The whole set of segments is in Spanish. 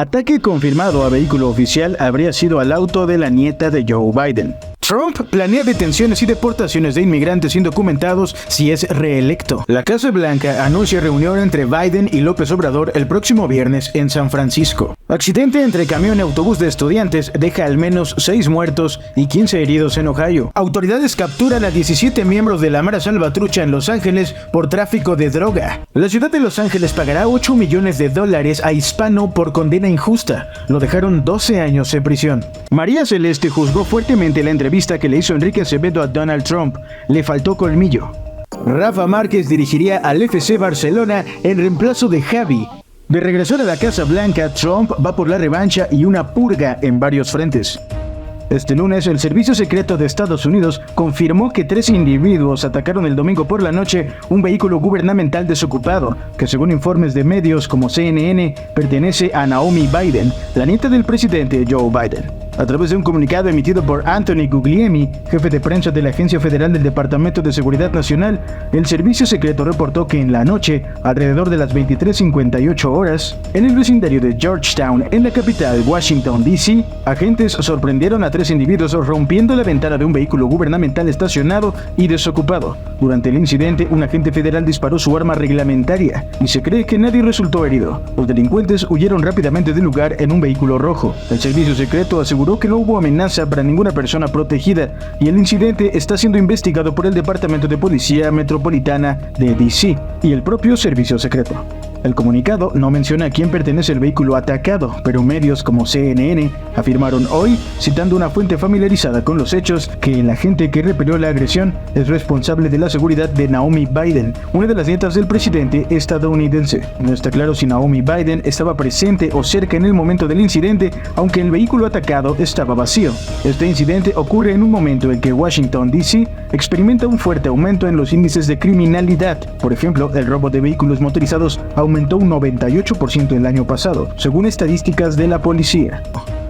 Ataque confirmado a vehículo oficial habría sido al auto de la nieta de Joe Biden. Trump planea detenciones y deportaciones de inmigrantes indocumentados si es reelecto. La Casa Blanca anuncia reunión entre Biden y López Obrador el próximo viernes en San Francisco. Accidente entre camión y autobús de estudiantes deja al menos 6 muertos y 15 heridos en Ohio. Autoridades capturan a 17 miembros de la Mara Salvatrucha en Los Ángeles por tráfico de droga. La ciudad de Los Ángeles pagará $8 millones a Hispano por condena injusta. Lo dejaron 12 años en prisión. María Celeste juzgó fuertemente la entrevista que le hizo Enrique Acevedo a Donald Trump. Le faltó colmillo. Rafa Márquez dirigiría al FC Barcelona en reemplazo de Xavi. De regresar a la Casa Blanca, Trump va por la revancha y una purga en varios frentes. Este lunes, el Servicio Secreto de Estados Unidos confirmó que 3 individuos atacaron el domingo por la noche un vehículo gubernamental desocupado, que según informes de medios como CNN, pertenece a Naomi Biden, la nieta del presidente Joe Biden. A través de un comunicado emitido por Anthony Guglielmi, jefe de prensa de la Agencia Federal del Departamento de Seguridad Nacional, el servicio secreto reportó que en la noche, alrededor de las 23:58 horas, en el vecindario de Georgetown, en la capital Washington, D.C., agentes sorprendieron a 3 individuos rompiendo la ventana de un vehículo gubernamental estacionado y desocupado. Durante el incidente, un agente federal disparó su arma reglamentaria y se cree que nadie resultó herido. Los delincuentes huyeron rápidamente del lugar en un vehículo rojo. El servicio secreto aseguró que no hubo amenaza para ninguna persona protegida y el incidente está siendo investigado por el Departamento de Policía Metropolitana de D.C. y el propio servicio secreto. El comunicado no menciona a quién pertenece el vehículo atacado, pero medios como CNN afirmaron hoy, citando una fuente familiarizada con los hechos, que el agente que repelió la agresión es responsable de la seguridad de Naomi Biden, una de las nietas del presidente estadounidense. No está claro si Naomi Biden estaba presente o cerca en el momento del incidente, aunque el vehículo atacado estaba vacío. Este incidente ocurre en un momento en que Washington, D.C. experimenta un fuerte aumento en los índices de criminalidad. Por ejemplo, el robo de vehículos motorizados aumentó un 98% el año pasado, según estadísticas de la policía.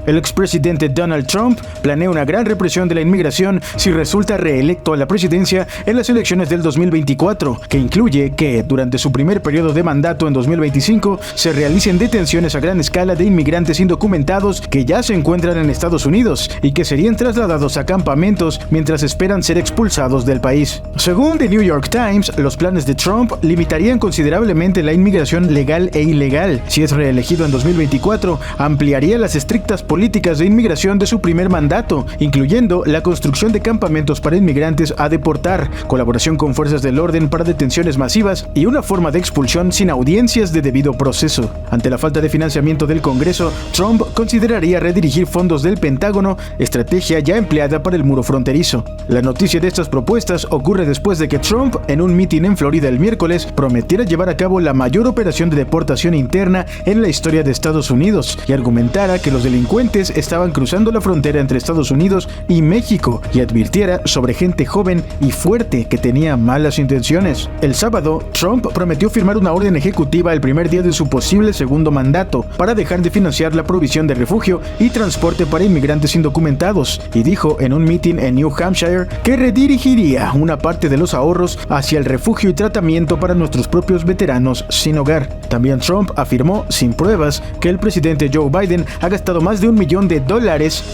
El expresidente Donald Trump planea una gran represión de la inmigración si resulta reelecto a la presidencia en las elecciones del 2024, que incluye que, durante su primer periodo de mandato en 2025, se realicen detenciones a gran escala de inmigrantes indocumentados que ya se encuentran en Estados Unidos y que serían trasladados a campamentos mientras esperan ser expulsados del país. Según The New York Times, los planes de Trump limitarían considerablemente la inmigración legal e ilegal. Si es reelegido en 2024, ampliaría las estrictas políticas de inmigración de su primer mandato, incluyendo la construcción de campamentos para inmigrantes a deportar, colaboración con fuerzas del orden para detenciones masivas y una forma de expulsión sin audiencias de debido proceso. Ante la falta de financiamiento del Congreso, Trump consideraría redirigir fondos del Pentágono, estrategia ya empleada para el muro fronterizo. La noticia de estas propuestas ocurre después de que Trump, en un mitin en Florida el miércoles, prometiera llevar a cabo la mayor operación de deportación interna en la historia de Estados Unidos y argumentara que los delincuentes estaban cruzando la frontera entre Estados Unidos y México y advirtiera sobre gente joven y fuerte que tenía malas intenciones. El sábado, Trump prometió firmar una orden ejecutiva el primer día de su posible segundo mandato para dejar de financiar la provisión de refugio y transporte para inmigrantes indocumentados y dijo en un mitin en New Hampshire que redirigiría una parte de los ahorros hacia el refugio y tratamiento para nuestros propios veteranos sin hogar. También Trump afirmó, sin pruebas, que el presidente Joe Biden ha gastado más de $1 millón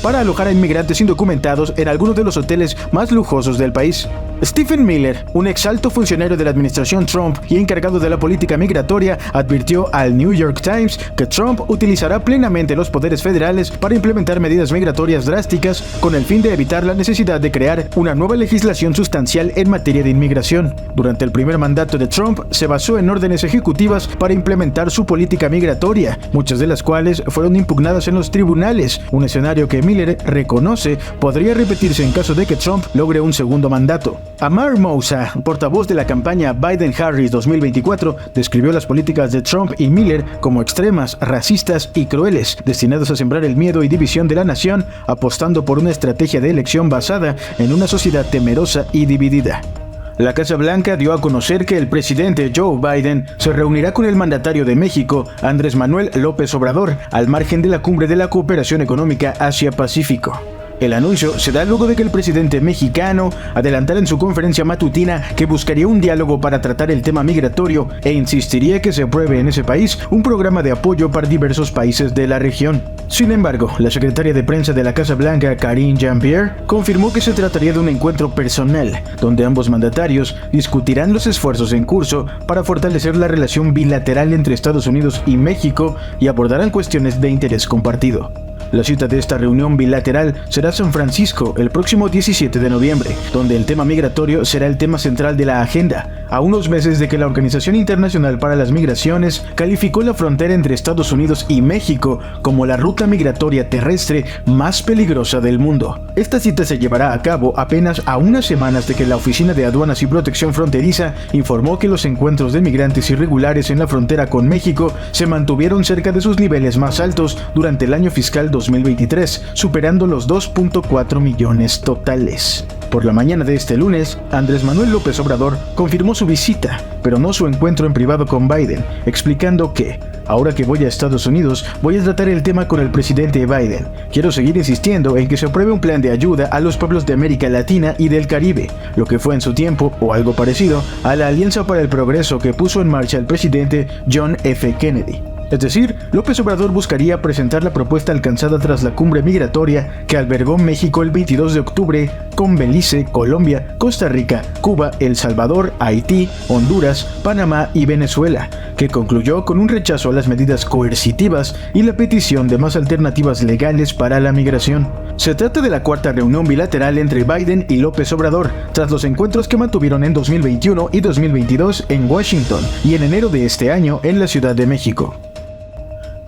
para alojar a inmigrantes indocumentados en algunos de los hoteles más lujosos del país. Stephen Miller, un ex alto funcionario de la administración Trump y encargado de la política migratoria, advirtió al New York Times que Trump utilizará plenamente los poderes federales para implementar medidas migratorias drásticas con el fin de evitar la necesidad de crear una nueva legislación sustancial en materia de inmigración. Durante el primer mandato de Trump, se basó en órdenes ejecutivas para implementar su política migratoria, muchas de las cuales fueron impugnadas en los tribunales, un escenario que Miller reconoce podría repetirse en caso de que Trump logre un segundo mandato. Amar Moussa, portavoz de la campaña Biden-Harris 2024, describió las políticas de Trump y Miller como extremas, racistas y crueles, destinados a sembrar el miedo y división de la nación, apostando por una estrategia de elección basada en una sociedad temerosa y dividida. La Casa Blanca dio a conocer que el presidente Joe Biden se reunirá con el mandatario de México, Andrés Manuel López Obrador, al margen de la cumbre de la cooperación económica Asia-Pacífico. El anuncio se da luego de que el presidente mexicano adelantara en su conferencia matutina que buscaría un diálogo para tratar el tema migratorio e insistiría que se apruebe en ese país un programa de apoyo para diversos países de la región. Sin embargo, la secretaria de prensa de la Casa Blanca, Karine Jean-Pierre, confirmó que se trataría de un encuentro personal, donde ambos mandatarios discutirán los esfuerzos en curso para fortalecer la relación bilateral entre Estados Unidos y México y abordarán cuestiones de interés compartido. La cita de esta reunión bilateral será San Francisco el próximo 17 de noviembre, donde el tema migratorio será el tema central de la agenda, a unos meses de que la Organización Internacional para las Migraciones calificó la frontera entre Estados Unidos y México como la ruta migratoria terrestre más peligrosa del mundo. Esta cita se llevará a cabo apenas a unas semanas de que la Oficina de Aduanas y Protección Fronteriza informó que los encuentros de migrantes irregulares en la frontera con México se mantuvieron cerca de sus niveles más altos durante el año fiscal 2023, superando los 2.4 millones totales. Por la mañana de este lunes, Andrés Manuel López Obrador confirmó su visita, pero no su encuentro en privado con Biden, explicando que, ahora que voy a Estados Unidos, voy a tratar el tema con el presidente Biden. Quiero seguir insistiendo en que se apruebe un plan de ayuda a los pueblos de América Latina y del Caribe, lo que fue en su tiempo, o algo parecido, a la Alianza para el Progreso que puso en marcha el presidente John F. Kennedy. Es decir, López Obrador buscaría presentar la propuesta alcanzada tras la cumbre migratoria que albergó México el 22 de octubre con Belice, Colombia, Costa Rica, Cuba, El Salvador, Haití, Honduras, Panamá y Venezuela, que concluyó con un rechazo a las medidas coercitivas y la petición de más alternativas legales para la migración. Se trata de la cuarta reunión bilateral entre Biden y López Obrador, tras los encuentros que mantuvieron en 2021 y 2022 en Washington y en enero de este año en la Ciudad de México.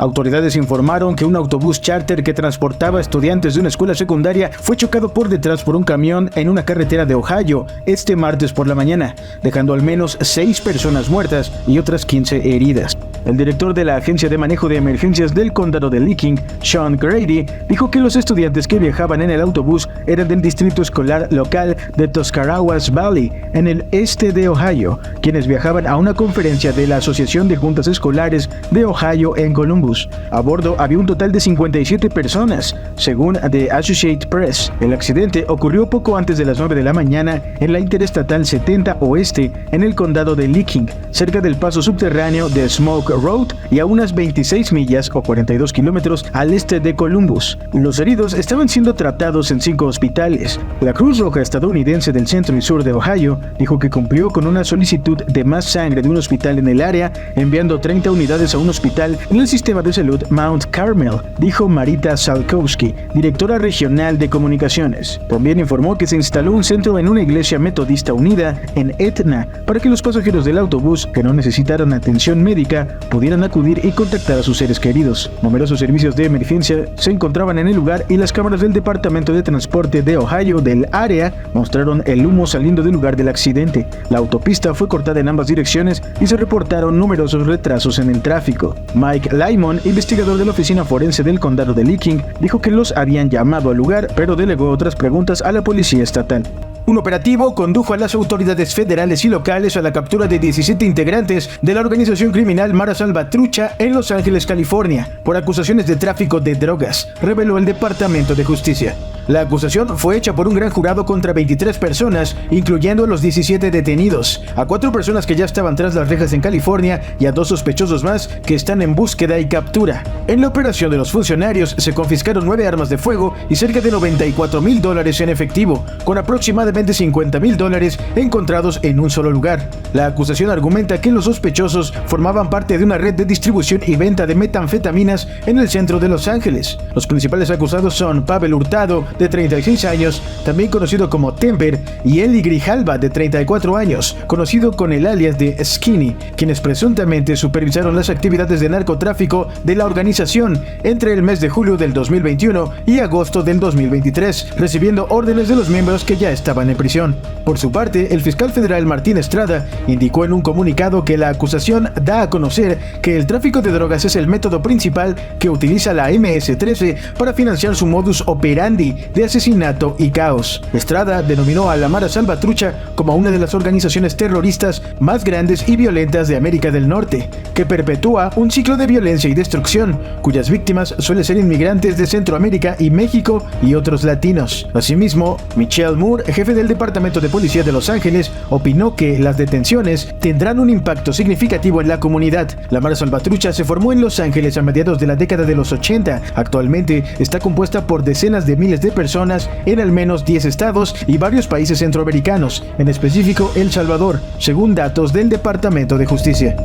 Autoridades informaron que un autobús charter que transportaba estudiantes de una escuela secundaria fue chocado por detrás por un camión en una carretera de Ohio este martes por la mañana, dejando al menos 6 personas muertas y otras 15 heridas. El director de la Agencia de Manejo de Emergencias del Condado de Licking, Sean Grady, dijo que los estudiantes que viajaban en el autobús eran del distrito escolar local de Tuscarawas Valley, en el este de Ohio, quienes viajaban a una conferencia de la Asociación de Juntas Escolares de Ohio en Columbus. A bordo había un total de 57 personas, según The Associated Press. El accidente ocurrió poco antes de las 9 de la mañana en la Interestatal 70 Oeste, en el condado de Licking, cerca del paso subterráneo de Smoke Road y a unas 26 millas o 42 kilómetros al este de Columbus. Los heridos estaban siendo tratados en 5 hospitales. La Cruz Roja estadounidense del centro y sur de Ohio dijo que cumplió con una solicitud de más sangre de un hospital en el área, enviando 30 unidades a un hospital en el sistema de salud Mount Carmel, dijo Marita Salkowski, directora regional de comunicaciones. También informó que se instaló un centro en una iglesia metodista unida en Etna para que los pasajeros del autobús que no necesitaran atención médica pudieran acudir y contactar a sus seres queridos. Numerosos servicios de emergencia se encontraban en el lugar y las cámaras del Departamento de Transporte de Ohio del área mostraron el humo saliendo del lugar del accidente. La autopista fue cortada en ambas direcciones y se reportaron numerosos retrasos en el tráfico. Mike Lymon, investigador de la oficina forense del condado de Licking, dijo que los habían llamado al lugar, pero delegó otras preguntas a la policía estatal. Un operativo condujo a las autoridades federales y locales a la captura de 17 integrantes de la organización criminal Mara Salvatrucha en Los Ángeles, California, por acusaciones de tráfico de drogas, reveló el Departamento de Justicia. La acusación fue hecha por un gran jurado contra 23 personas, incluyendo a los 17 detenidos, a 4 personas que ya estaban tras las rejas en California y a 2 sospechosos más que están en búsqueda y captura. En la operación de los funcionarios se confiscaron 9 armas de fuego y cerca de $94,000 en efectivo, con aproximadamente $50,000 encontrados en un solo lugar. La acusación argumenta que los sospechosos formaban parte de una red de distribución y venta de metanfetaminas en el centro de Los Ángeles. Los principales acusados son Pavel Hurtado, de 36 años, también conocido como Temper, y Eli Grijalva, de 34 años, conocido con el alias de Skinny, quienes presuntamente supervisaron las actividades de narcotráfico de la organización entre el mes de julio del 2021 y agosto del 2023, recibiendo órdenes de los miembros que ya estaban en prisión. Por su parte, el fiscal federal Martín Estrada indicó en un comunicado que la acusación da a conocer que el tráfico de drogas es el método principal que utiliza la MS-13 para financiar su modus operandi de asesinato y caos. Estrada denominó a la Mara Salvatrucha como una de las organizaciones terroristas más grandes y violentas de América del Norte, que perpetúa un ciclo de violencia y destrucción, cuyas víctimas suelen ser inmigrantes de Centroamérica y México y otros latinos. Asimismo, Michelle Moore, jefe del Departamento de Policía de Los Ángeles, opinó que las detenciones tendrán un impacto significativo en la comunidad. La Mara Salvatrucha se formó en Los Ángeles a mediados de la década de los 80. Actualmente está compuesta por decenas de miles de personas en al menos 10 estados y varios países centroamericanos, en específico El Salvador, según datos del Departamento de Justicia.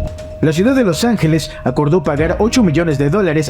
La ciudad de Los Ángeles acordó pagar $8 millones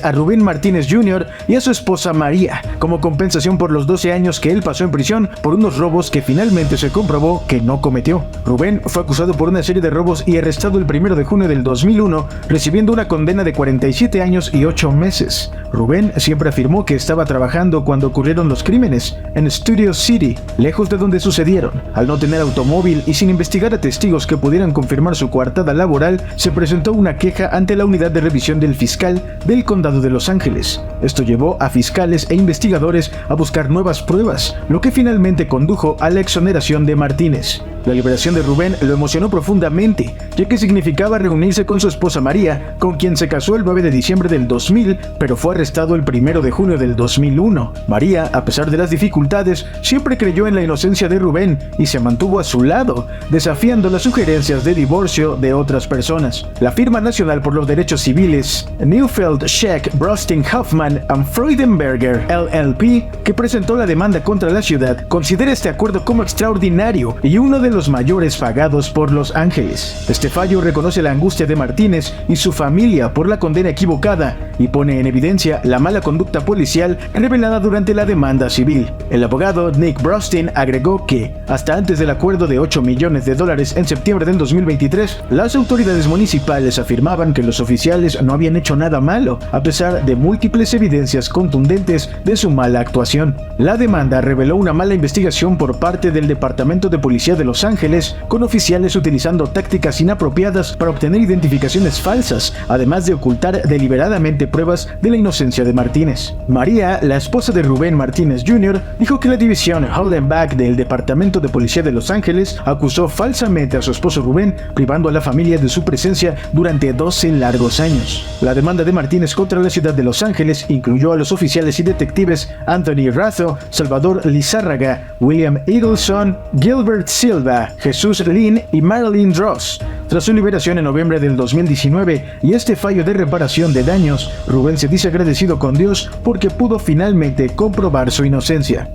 a Rubén Martínez Jr. y a su esposa María, como compensación por los 12 años que él pasó en prisión por unos robos que finalmente se comprobó que no cometió. Rubén fue acusado por una serie de robos y arrestado el 1 de junio del 2001, recibiendo una condena de 47 años y 8 meses. Rubén siempre afirmó que estaba trabajando cuando ocurrieron los crímenes, en Studio City, lejos de donde sucedieron. Al no tener automóvil y sin investigar a testigos que pudieran confirmar su coartada laboral, se presentó una queja ante la unidad de revisión del fiscal del condado de Los Ángeles. Esto llevó a fiscales e investigadores a buscar nuevas pruebas, lo que finalmente condujo a la exoneración de Martínez. La liberación de Rubén lo emocionó profundamente, ya que significaba reunirse con su esposa María, con quien se casó el 9 de diciembre del 2000, pero fue arrestado el 1 de junio del 2001. María, a pesar de las dificultades, siempre creyó en la inocencia de Rubén y se mantuvo a su lado, desafiando las sugerencias de divorcio de otras personas. La firma nacional por los derechos civiles, Neufeld, Scheck, Brosting, Hoffman and Freudenberger, LLP, que presentó la demanda contra la ciudad, considera este acuerdo como extraordinario y uno de los mayores pagados por Los Ángeles. Este fallo reconoce la angustia de Martínez y su familia por la condena equivocada y pone en evidencia la mala conducta policial revelada durante la demanda civil. El abogado Nick Brostin agregó que, hasta antes del acuerdo de $8 millones en septiembre del 2023, las autoridades municipales afirmaban que los oficiales no habían hecho nada malo, a pesar de múltiples evidencias contundentes de su mala actuación. La demanda reveló una mala investigación por parte del Departamento de Policía de Los Ángeles, con oficiales utilizando tácticas inapropiadas para obtener identificaciones falsas, además de ocultar deliberadamente pruebas de la inocencia de Martínez. María, la esposa de Rubén Martínez Jr., dijo que la división Holdenbach del Departamento de Policía de Los Ángeles acusó falsamente a su esposo Rubén, privando a la familia de su presencia durante 12 largos años. La demanda de Martínez contra la ciudad de Los Ángeles incluyó a los oficiales y detectives Anthony Razo, Salvador Lizárraga, William Eagleson, Gilbert Silva, Jesús Lin y Marilyn Dross. Tras su liberación en noviembre del 2019 y este fallo de reparación de daños, Rubén se dice agradecido con Dios porque pudo finalmente comprobar su inocencia.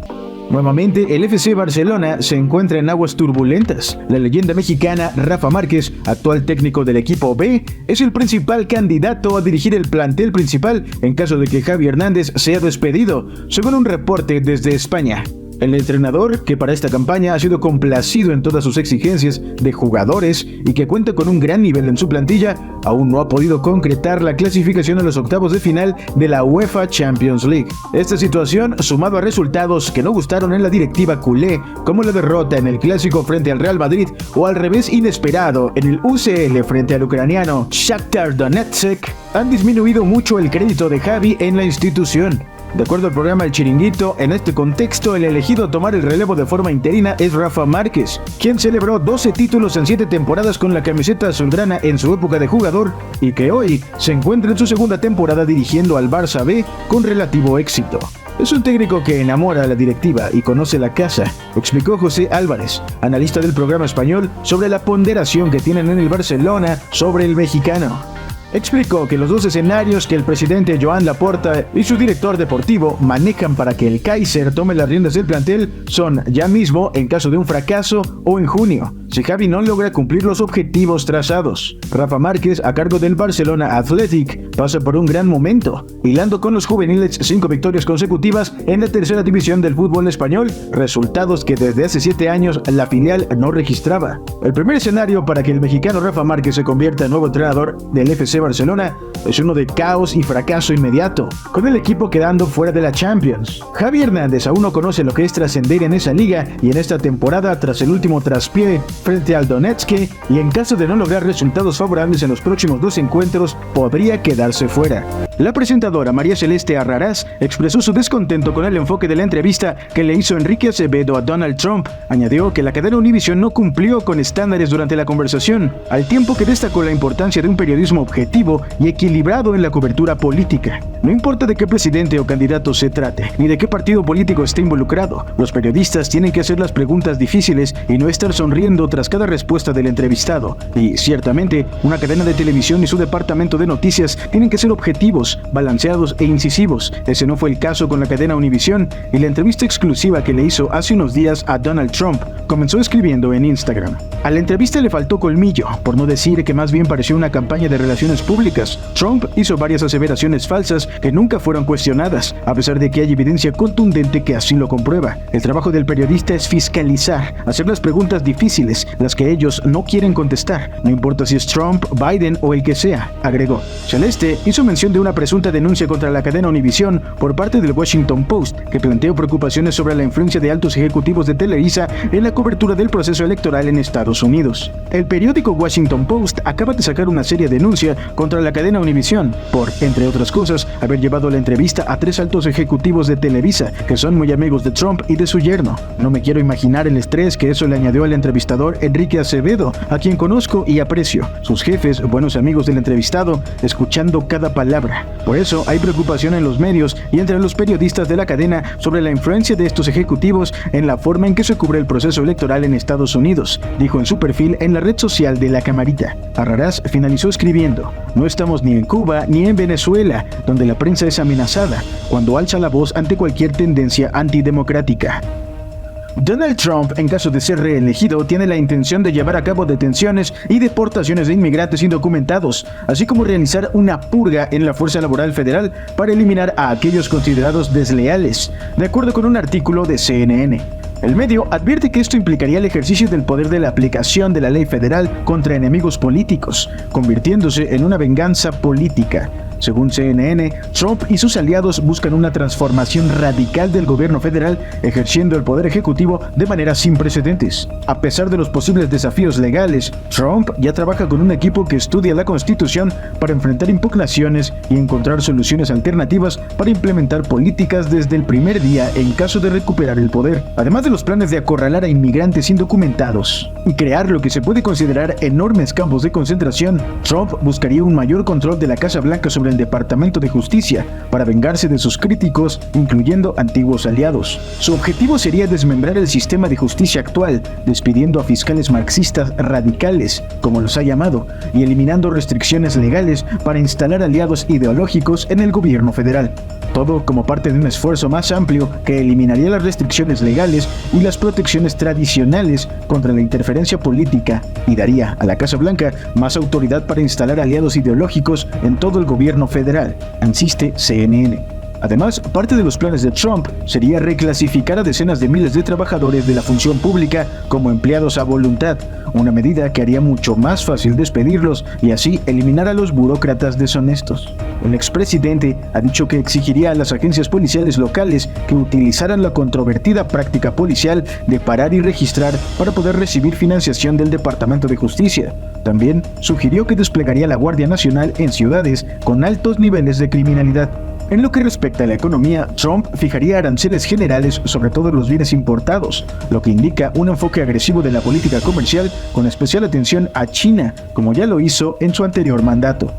Nuevamente, el FC Barcelona se encuentra en aguas turbulentas. La leyenda mexicana Rafa Márquez, actual técnico del equipo B, es el principal candidato a dirigir el plantel principal en caso de que Xavi Hernández sea despedido, según un reporte desde España. El entrenador, que para esta campaña ha sido complacido en todas sus exigencias de jugadores y que cuenta con un gran nivel en su plantilla, aún no ha podido concretar la clasificación a los octavos de final de la UEFA Champions League. Esta situación, sumado a resultados que no gustaron en la directiva culé, como la derrota en el clásico frente al Real Madrid o al revés inesperado en el UCL frente al ucraniano Shakhtar Donetsk, han disminuido mucho el crédito de Xavi en la institución. De acuerdo al programa El Chiringuito, en este contexto el elegido a tomar el relevo de forma interina es Rafa Márquez, quien celebró 12 títulos en 7 temporadas con la camiseta azulgrana en su época de jugador y que hoy se encuentra en su segunda temporada dirigiendo al Barça B con relativo éxito. Es un técnico que enamora a la directiva y conoce la casa, explicó José Álvarez, analista del programa español, sobre la ponderación que tienen en el Barcelona sobre el mexicano. Explicó que los dos escenarios que el presidente Joan Laporta y su director deportivo manejan para que el Kaiser tome las riendas del plantel son ya mismo en caso de un fracaso o en junio, si Xavi no logra cumplir los objetivos trazados. Rafa Márquez, a cargo del Barcelona Athletic, pasa por un gran momento, hilando con los juveniles 5 victorias consecutivas en la tercera división del fútbol español, resultados que desde hace 7 años la filial no registraba. El primer escenario para que el mexicano Rafa Márquez se convierta en nuevo entrenador del FC Barcelona es uno de caos y fracaso inmediato, con el equipo quedando fuera de la Champions. Xavi Hernández aún no conoce lo que es trascender en esa liga y en esta temporada, tras el último traspié frente al Donetsk, y en caso de no lograr resultados favorables en los próximos 2 encuentros, podría quedarse fuera. La presentadora María Celeste Arrarás expresó su descontento con el enfoque de la entrevista que le hizo Enrique Acevedo a Donald Trump. Añadió que la cadena Univision no cumplió con estándares durante la conversación, al tiempo que destacó la importancia de un periodismo objetivo y equilibrado en la cobertura política. No importa de qué presidente o candidato se trate, ni de qué partido político esté involucrado, los periodistas tienen que hacer las preguntas difíciles y no estar sonriendo tras cada respuesta del entrevistado. Y, ciertamente, una cadena de televisión y su departamento de noticias tienen que ser objetivos, balanceados e incisivos. Ese no fue el caso con la cadena Univision, y la entrevista exclusiva que le hizo hace unos días a Donald Trump comenzó escribiendo en Instagram: a la entrevista le faltó colmillo, por no decir que más bien pareció una campaña de relaciones públicas. Trump hizo varias aseveraciones falsas que nunca fueron cuestionadas, a pesar de que hay evidencia contundente que así lo comprueba. El trabajo del periodista es fiscalizar, hacer las preguntas difíciles, las que ellos no quieren contestar, no importa si es Trump, Biden o el que sea, agregó. Celeste hizo mención de una presunta denuncia contra la cadena Univision por parte del Washington Post, que planteó preocupaciones sobre la influencia de altos ejecutivos de Televisa en la cobertura del proceso electoral en Estados Unidos. El periódico Washington Post acaba de sacar una seria denuncia contra la cadena Univision por, entre otras cosas, haber llevado la entrevista a 3 altos ejecutivos de Televisa, que son muy amigos de Trump y de su yerno. No me quiero imaginar el estrés que eso le añadió al entrevistador Enrique Acevedo, a quien conozco y aprecio. Sus jefes, buenos amigos del entrevistado, escuchando cada palabra. Por eso hay preocupación en los medios y entre los periodistas de la cadena sobre la influencia de estos ejecutivos en la forma en que se cubre el proceso electoral en Estados Unidos, dijo en su perfil en la red social de La Camarita. Arrarás finalizó escribiendo: no estamos ni en Cuba ni en Venezuela, donde la prensa es amenazada cuando alza la voz ante cualquier tendencia antidemocrática. Donald Trump, en caso de ser reelegido, tiene la intención de llevar a cabo detenciones y deportaciones de inmigrantes indocumentados, así como realizar una purga en la fuerza laboral federal para eliminar a aquellos considerados desleales, de acuerdo con un artículo de CNN. El medio advierte que esto implicaría el ejercicio del poder de la aplicación de la ley federal contra enemigos políticos, convirtiéndose en una venganza política. Según CNN, Trump y sus aliados buscan una transformación radical del gobierno federal, ejerciendo el poder ejecutivo de manera sin precedentes. A pesar de los posibles desafíos legales, Trump ya trabaja con un equipo que estudia la Constitución para enfrentar impugnaciones y encontrar soluciones alternativas para implementar políticas desde el primer día en caso de recuperar el poder. Además de los planes de acorralar a inmigrantes indocumentados y crear lo que se puede considerar enormes campos de concentración, Trump buscaría un mayor control de la Casa Blanca sobre el Departamento de Justicia para vengarse de sus críticos, incluyendo antiguos aliados. Su objetivo sería desmembrar el sistema de justicia actual, despidiendo a fiscales marxistas radicales, como los ha llamado, y eliminando restricciones legales para instalar aliados ideológicos en el gobierno federal. Todo como parte de un esfuerzo más amplio que eliminaría las restricciones legales y las protecciones tradicionales contra la interferencia política y daría a la Casa Blanca más autoridad para instalar aliados ideológicos en todo el gobierno federal, insiste CNN. Además, parte de los planes de Trump sería reclasificar a decenas de miles de trabajadores de la función pública como empleados a voluntad, una medida que haría mucho más fácil despedirlos y así eliminar a los burócratas deshonestos. El expresidente ha dicho que exigiría a las agencias policiales locales que utilizaran la controvertida práctica policial de parar y registrar para poder recibir financiación del Departamento de Justicia. También sugirió que desplegaría la Guardia Nacional en ciudades con altos niveles de criminalidad. En lo que respecta a la economía, Trump fijaría aranceles generales sobre todos los bienes importados, lo que indica un enfoque agresivo de la política comercial con especial atención a China, como ya lo hizo en su anterior mandato.